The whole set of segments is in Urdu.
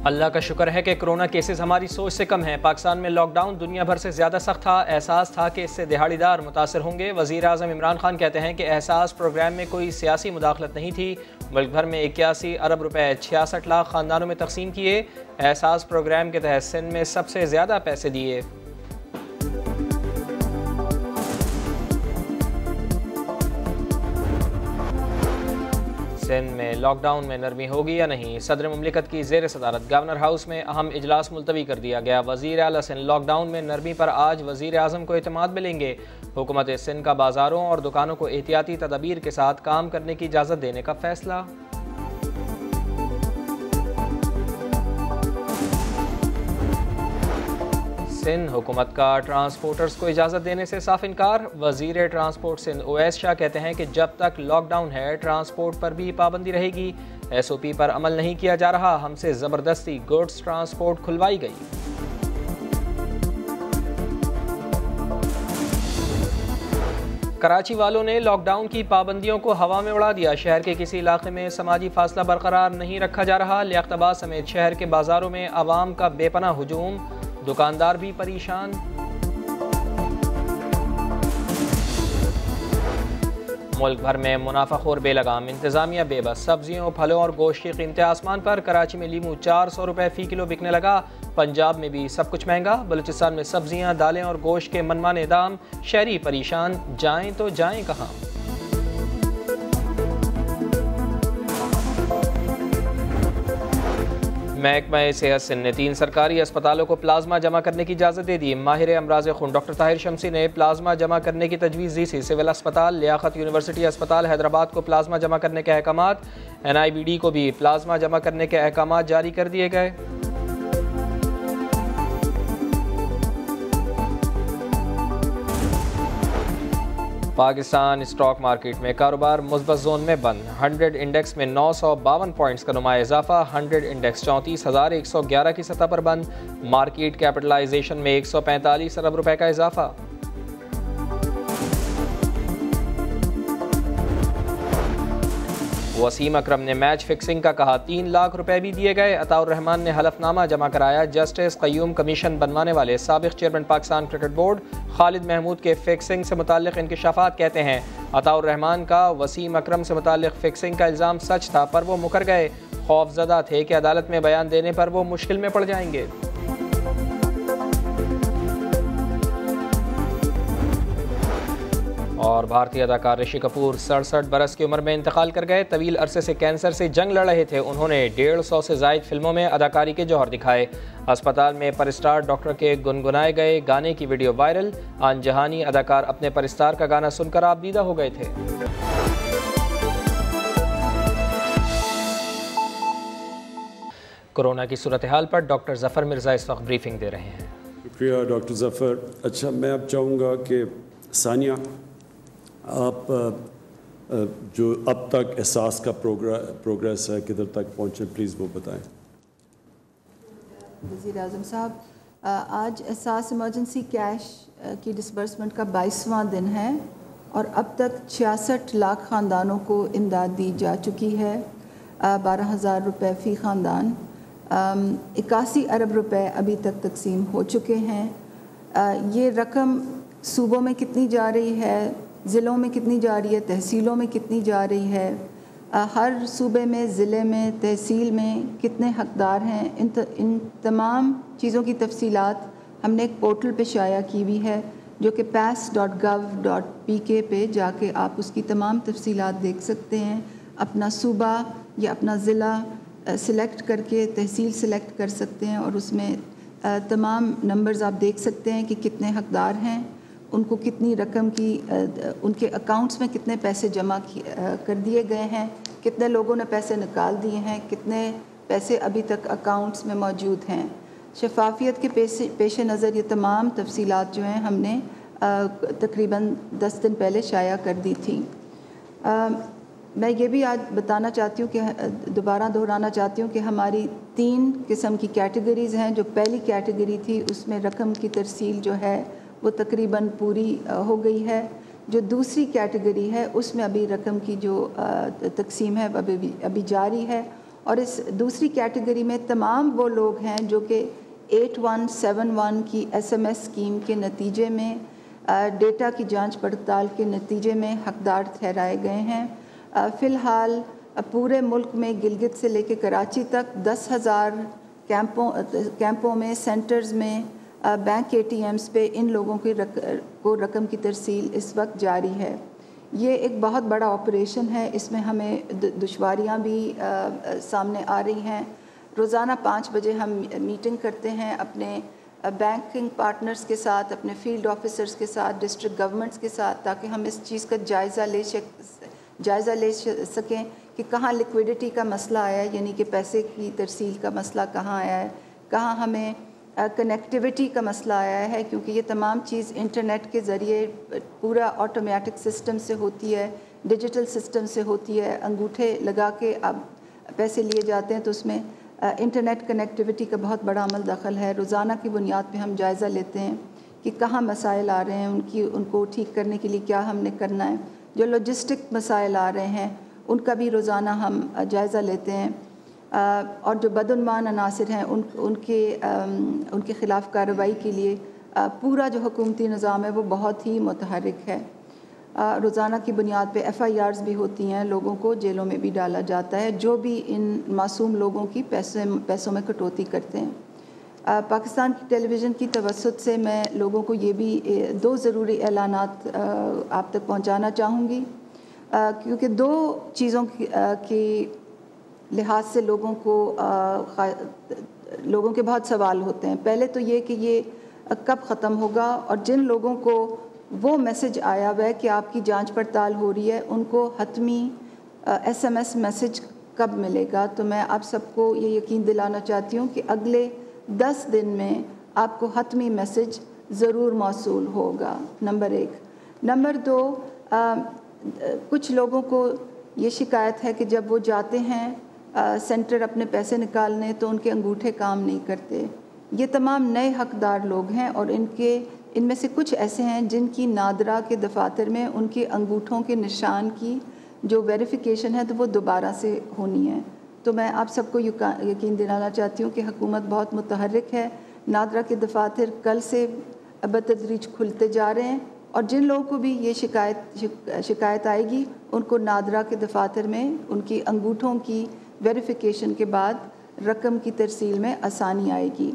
اللہ کا شکر ہے کہ کرونا کیسز ہماری سوچ سے کم ہیں۔ پاکستان میں لاک ڈاؤن دنیا بھر سے زیادہ سخت تھا، احساس تھا کہ اس سے دہاڑی دار متاثر ہوں گے۔ وزیر اعظم عمران خان کہتے ہیں کہ احساس پروگرام میں کوئی سیاسی مداخلت نہیں تھی۔ ملک بھر میں 81 ارب روپے 66 لاکھ خاندانوں میں تقسیم کیے۔ احساس پروگرام کے تحت سندھ میں سب سے زیادہ پیسے دیے۔ سندھ میں لاک ڈاؤن میں نرمی ہوگی یا نہیں؟ صدر مملکت کی زیر صدارت گورنر ہاؤس میں اہم اجلاس ملتوی کر دیا گیا۔ وزیر اعلیٰ سندھ لاک ڈاؤن میں نرمی پر آج وزیر اعظم کو اعتماد ملیں گے۔ حکومت سندھ کا بازاروں اور دکانوں کو احتیاطی تدابیر کے ساتھ کام کرنے کی اجازت دینے کا فیصلہ۔ سندھ حکومت کا ٹرانسپورٹرز کو اجازت دینے سے صاف انکار۔ وزیر ٹرانسپورٹ سندھ اویس شاہ کہتے ہیں کہ جب تک لاک ڈاؤن ہے ٹرانسپورٹ پر بھی پابندی رہے گی۔ ایس او پی پر عمل نہیں کیا جا رہا، ہم سے زبردستی گڈز ٹرانسپورٹ کھلوائی گئی۔ کراچی والوں نے لاک ڈاؤن کی پابندیوں کو ہوا میں اڑا دیا۔ شہر کے کسی علاقے میں سماجی فاصلہ برقرار نہیں رکھا جا رہا۔ لیاقت آباد سمیت شہر کے بازاروں میں عوام کا بے پناہ ہجوم، دکاندار بھی پریشان۔ ملک بھر میں منافع خور بے لگام، انتظامیہ بے بس۔ سبزیوں، پھلوں اور گوشت کی قیمتیں آسمان پر۔ کراچی میں لیمو 400 روپے فی کلو بکنے لگا۔ پنجاب میں بھی سب کچھ مہنگا۔ بلوچستان میں سبزیاں، دالیں اور گوشت کے منمانے دام، شہری پریشان، جائیں تو جائیں کہاں؟ محکمہ صحت سندھ نے 3 سرکاری اسپتالوں کو پلازما جمع کرنے کی اجازت دے دی۔ ماہر امراض خون ڈاکٹر طاہر شمسی نے پلازما جمع کرنے کی تجویز دی تھی۔ سول اسپتال، لیاقت یونیورسٹی اسپتال حیدرآباد کو پلازما جمع کرنے کے احکامات، NIBD کو بھی پلازما جمع کرنے کے احکامات جاری کر دیے گئے۔ پاکستان اسٹاک مارکیٹ میں کاروبار مثبت زون میں بند۔ 100 انڈیکس میں 952 پوائنٹس کا نمایاں اضافہ۔ 100 انڈیکس 34,111 کی سطح پر بند۔ مارکیٹ کیپٹلائزیشن میں 145 ارب روپے کا اضافہ۔ وسیم اکرم نے میچ فکسنگ کا کہا، 3 لاکھ روپے بھی دیے گئے۔ عطاء الرحمان نے حلف نامہ جمع کرایا۔ جسٹس قیوم کمیشن بنوانے والے سابق چیئرمین پاکستان کرکٹ بورڈ خالد محمود کے فکسنگ سے متعلق انکشافات کہتے ہیں عطاء الرحمان کا وسیم اکرم سے متعلق فکسنگ کا الزام سچ تھا، پر وہ مکر گئے۔ خوف زدہ تھے کہ عدالت میں بیان دینے پر وہ مشکل میں پڑ جائیں گے۔ اور بھارتی اداکار رشی کپور 67 برس کی عمر میں انتقال کر گئے۔ طویل عرصے سے کینسر سے جنگ لڑ رہے تھے۔ انہوں نے 150 سے زائد فلموں میں اداکاری کے جوہر دکھائے۔ اسپتال میں پرسٹار ڈاکٹر کے گنگنائے گئے گانے کی ویڈیو وائرل۔ آن جہانی اداکار اپنے پرستار کا گانا سن کر آبدیدہ ہو گئے تھے۔ کورونا کی صورتحال پر ڈاکٹر ظفر مرزا اس وقت بریفنگ دے رہے ہیں۔ شکریہ ڈاکٹر ظفر۔ اچھا، میں اب چاہوں گا کہ ثانیہ آپ جو اب تک احساس کا پروگریس ہے کدھر تک پہنچے، پلیز وہ بتائیں۔ وزیر اعظم صاحب، آج احساس ایمرجنسی کیش کی ڈسبرسمنٹ کا 22واں دن ہے اور اب تک 66 لاکھ خاندانوں کو امداد دی جا چکی ہے، 12,000 روپے فی خاندان۔ 81 ارب روپے ابھی تک تقسیم ہو چکے ہیں۔ یہ رقم صوبوں میں کتنی جا رہی ہے، ضلعوں میں کتنی جا رہی ہے، تحصیلوں میں کتنی جا رہی ہے، ہر صوبے میں، ضلع میں، تحصیل میں کتنے حقدار ہیں، ان تمام چیزوں کی تفصیلات ہم نے ایک پورٹل پہ شائع کی ہوئی ہے جو کہ pass.gov.pk پہ جا کے آپ اس کی تمام تفصیلات دیکھ سکتے ہیں۔ اپنا صوبہ یا اپنا ضلع سلیکٹ کر کے تحصیل سلیکٹ کر سکتے ہیں اور اس میں تمام نمبرز آپ دیکھ سکتے ہیں کہ کتنے حقدار ہیں، ان کو کتنی رقم کی ان کے اکاؤنٹس میں کتنے پیسے جمع کر دیے گئے ہیں، کتنے لوگوں نے پیسے نکال دیے ہیں، کتنے پیسے ابھی تک اکاؤنٹس میں موجود ہیں۔ شفافیت کے پیش نظر یہ تمام تفصیلات جو ہیں ہم نے تقریباً 10 دن پہلے شائع کر دی تھی۔ میں یہ بھی آج بتانا چاہتی ہوں کہ دوبارہ دہرانا چاہتی ہوں کہ ہماری 3 قسم کی کیٹیگریز ہیں۔ جو پہلی کیٹیگری تھی اس میں رقم کی ترسیل جو ہے وہ تقریباً پوری ہو گئی ہے۔ جو دوسری کیٹیگری ہے اس میں ابھی رقم کی جو تقسیم ہے ابھی جاری ہے، اور اس دوسری کیٹیگری میں تمام وہ لوگ ہیں جو کہ 8171 کی SMS اسکیم کے نتیجے میں ڈیٹا کی جانچ پڑتال کے نتیجے میں حقدار ٹھہرائے گئے ہیں۔ فی الحال پورے ملک میں گلگت سے لے کے کراچی تک 10,000 کیمپوں میں، سینٹرز میں، بینک ATMs پہ ان لوگوں کو رقم کی ترسیل اس وقت جاری ہے۔ یہ ایک بہت بڑا آپریشن ہے، اس میں ہمیں دشواریاں بھی سامنے آ رہی ہیں۔ روزانہ 5 بجے ہم میٹنگ کرتے ہیں اپنے بینکنگ پارٹنرز کے ساتھ، اپنے فیلڈ آفیسرز کے ساتھ، ڈسٹرکٹ گورنمنٹس کے ساتھ، تاکہ ہم اس چیز کا جائزہ لے سکیں کہ کہاں لیکویڈیٹی کا مسئلہ آیا ہے، یعنی کہ پیسے کی ترسیل کا مسئلہ کہاں آیا ہے، کہاں ہمیں کنیکٹیوٹی کا مسئلہ آیا ہے، کیونکہ یہ تمام چیز انٹرنیٹ کے ذریعے پورا آٹومیٹک سسٹم سے ہوتی ہے، ڈیجیٹل سسٹم سے ہوتی ہے۔ انگوٹھے لگا کے اب پیسے لیے جاتے ہیں، تو اس میں انٹرنیٹ کنیکٹیوٹی کا بہت بڑا عمل دخل ہے۔ روزانہ کی بنیاد پہ ہم جائزہ لیتے ہیں کہ کہاں مسائل آ رہے ہیں، ان کو ٹھیک کرنے کے لیے کیا ہم نے کرنا ہے۔ جو لاجسٹک مسائل آ رہے ہیں ان کا بھی روزانہ ہم جائزہ لیتے ہیں، اور جو بدعنوان عناصر ہیں ان کے خلاف کارروائی کے لیے پورا جو حکومتی نظام ہے وہ بہت ہی متحرک ہے۔ روزانہ کی بنیاد پہ FIRs بھی ہوتی ہیں، لوگوں کو جیلوں میں بھی ڈالا جاتا ہے جو بھی ان معصوم لوگوں کی پیسوں میں کٹوتی کرتے ہیں۔ پاکستان کی ٹیلی ویژن کی توسط سے میں لوگوں کو یہ بھی 2 ضروری اعلانات آپ تک پہنچانا چاہوں گی، کیونکہ 2 چیزوں کی لحاظ سے لوگوں کے بہت سوال ہوتے ہیں۔ پہلے تو یہ کہ یہ کب ختم ہوگا، اور جن لوگوں کو وہ میسج آیا ہوا ہے کہ آپ کی جانچ پڑتال ہو رہی ہے ان کو حتمی SMS میسج کب ملے گا۔ تو میں آپ سب کو یہ یقین دلانا چاہتی ہوں کہ اگلے 10 دن میں آپ کو حتمی میسج ضرور موصول ہوگا، نمبر 1۔ نمبر 2، کچھ لوگوں کو یہ شکایت ہے کہ جب وہ جاتے ہیں سینٹر اپنے پیسے نکالنے تو ان کے انگوٹھے کام نہیں کرتے۔ یہ تمام نئے حقدار لوگ ہیں، اور ان میں سے کچھ ایسے ہیں جن کی نادرا کے دفاتر میں ان کے انگوٹھوں کے نشان کی جو ویریفیکیشن ہے تو وہ دوبارہ سے ہونی ہے۔ تو میں آپ سب کو یقین دلانا چاہتی ہوں کہ حکومت بہت متحرک ہے۔ نادرا کے دفاتر کل سے بتدریج کھلتے جا رہے ہیں، اور جن لوگوں کو بھی یہ شکایت آئے گی ان کو نادرا کے دفاتر میں ان کی انگوٹھوں کی ویریفیکیشن کے بعد رقم کی ترسیل میں آسانی آئے گی۔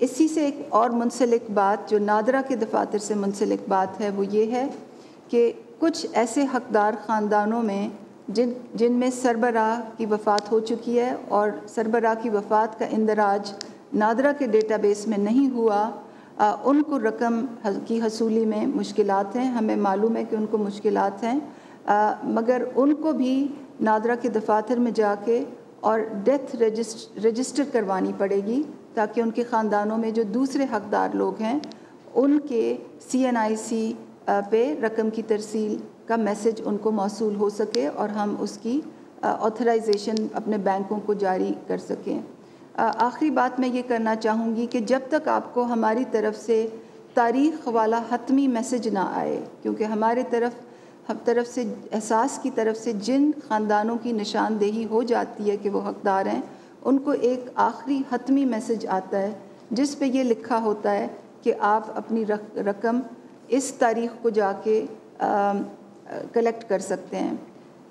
اسی سے ایک اور منسلک بات جو نادرا کے دفاتر سے منسلک بات ہے وہ یہ ہے کہ کچھ ایسے حقدار خاندانوں میں جن میں سربراہ کی وفات ہو چکی ہے، اور سربراہ کی وفات کا اندراج نادرا کے ڈیٹا بیس میں نہیں ہوا، ان کو رقم کی حصولی میں مشکلات ہیں۔ ہمیں معلوم ہے کہ ان کو مشکلات ہیں، مگر ان کو بھی نادرا کے دفاتر میں جا کے اور ڈیتھ رجسٹر کروانی پڑے گی، تاکہ ان کے خاندانوں میں جو دوسرے حقدار لوگ ہیں ان کے CNIC پہ رقم کی ترسیل کا میسج ان کو موصول ہو سکے، اور ہم اس کی آتھرائزیشن اپنے بینکوں کو جاری کر سکیں۔ آخری بات میں یہ کرنا چاہوں گی کہ جب تک آپ کو ہماری طرف سے تاریخ والا حتمی میسج نہ آئے، کیونکہ ہمارے طرف سے احساس کی طرف سے جن خاندانوں کی نشاندہی ہو جاتی ہے کہ وہ حقدار ہیں، ان کو ایک آخری حتمی میسج آتا ہے جس پہ یہ لکھا ہوتا ہے کہ آپ اپنی رقم اس تاریخ کو جا کے کلیکٹ کر سکتے ہیں۔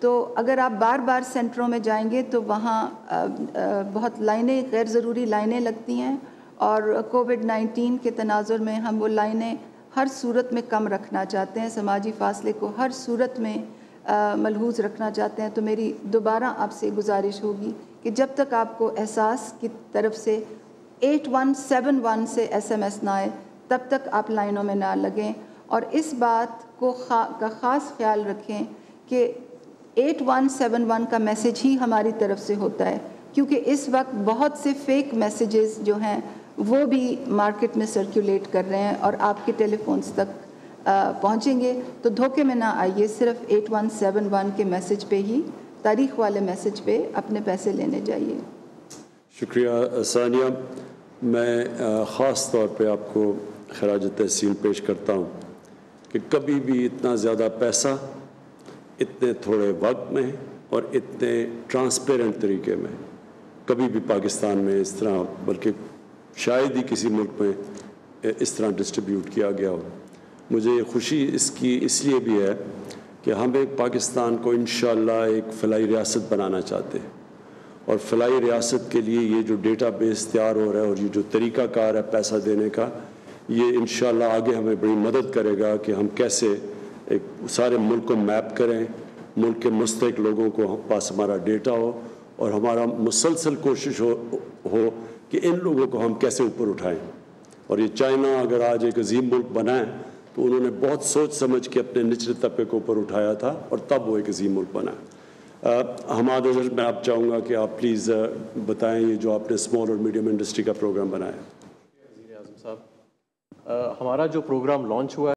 تو اگر آپ بار بار سینٹروں میں جائیں گے تو وہاں بہت لائنیں، غیر ضروری لائنیں لگتی ہیں، اور کووڈ-19 کے تناظر میں ہم وہ لائنیں ہر صورت میں کم رکھنا چاہتے ہیں، سماجی فاصلے کو ہر صورت میں ملحوظ رکھنا چاہتے ہیں۔ تو میری دوبارہ آپ سے گزارش ہوگی کہ جب تک آپ کو احساس کی طرف سے 8171 سے SMS نہ آئے تب تک آپ لائنوں میں نہ لگیں، اور اس بات کا خاص خیال رکھیں کہ 8171 کا میسج ہی ہماری طرف سے ہوتا ہے، کیونکہ اس وقت بہت سے فیک میسیجز جو ہیں وہ بھی مارکیٹ میں سرکولیٹ کر رہے ہیں اور آپ کے ٹیلی فونز تک پہنچیں گے۔ تو دھوکے میں نہ آئیے، صرف 8171 کے میسج پہ ہی، تاریخ والے میسج پہ اپنے پیسے لینے جائیے۔ شکریہ ثانیہ۔ میں خاص طور پہ آپ کو خراج تحسین پیش کرتا ہوں کہ کبھی بھی اتنا زیادہ پیسہ اتنے تھوڑے وقت میں اور اتنے ٹرانسپیرنٹ طریقے میں کبھی بھی پاکستان میں اس طرح، بلکہ شاید ہی کسی ملک میں اس طرح ڈسٹریبیوٹ کیا گیا ہو. مجھے خوشی اس لیے بھی ہے کہ ہم ایک پاکستان کو انشاءاللہ ایک فلاحی ریاست بنانا چاہتے ہیں، اور فلاحی ریاست کے لیے یہ جو ڈیٹا بیس تیار ہو رہا ہے اور یہ جو طریقہ کار ہے پیسہ دینے کا، یہ انشاءاللہ آگے ہمیں بڑی مدد کرے گا کہ ہم کیسے ایک سارے ملک کو میپ کریں، ملک کے مستحق لوگوں کو پاس ہمارا ڈیٹا ہو، اور ہمارا مسلسل کوشش ہو کہ ان لوگوں کو ہم کیسے اوپر اٹھائیں. اور یہ چائنا اگر آج ایک عظیم ملک بنا ہے تو انہوں نے بہت سوچ سمجھ کے اپنے نچلے طبقے کو اوپر اٹھایا تھا، اور تب وہ ایک عظیم ملک بنا ہے. حماد ازل، میں آپ چاہوں گا کہ آپ پلیز بتائیں یہ جو آپ نے اسمال اور میڈیم انڈسٹری کا پروگرام بنایا ہے. وزیر اعظم صاحب، ہمارا جو پروگرام لانچ ہوا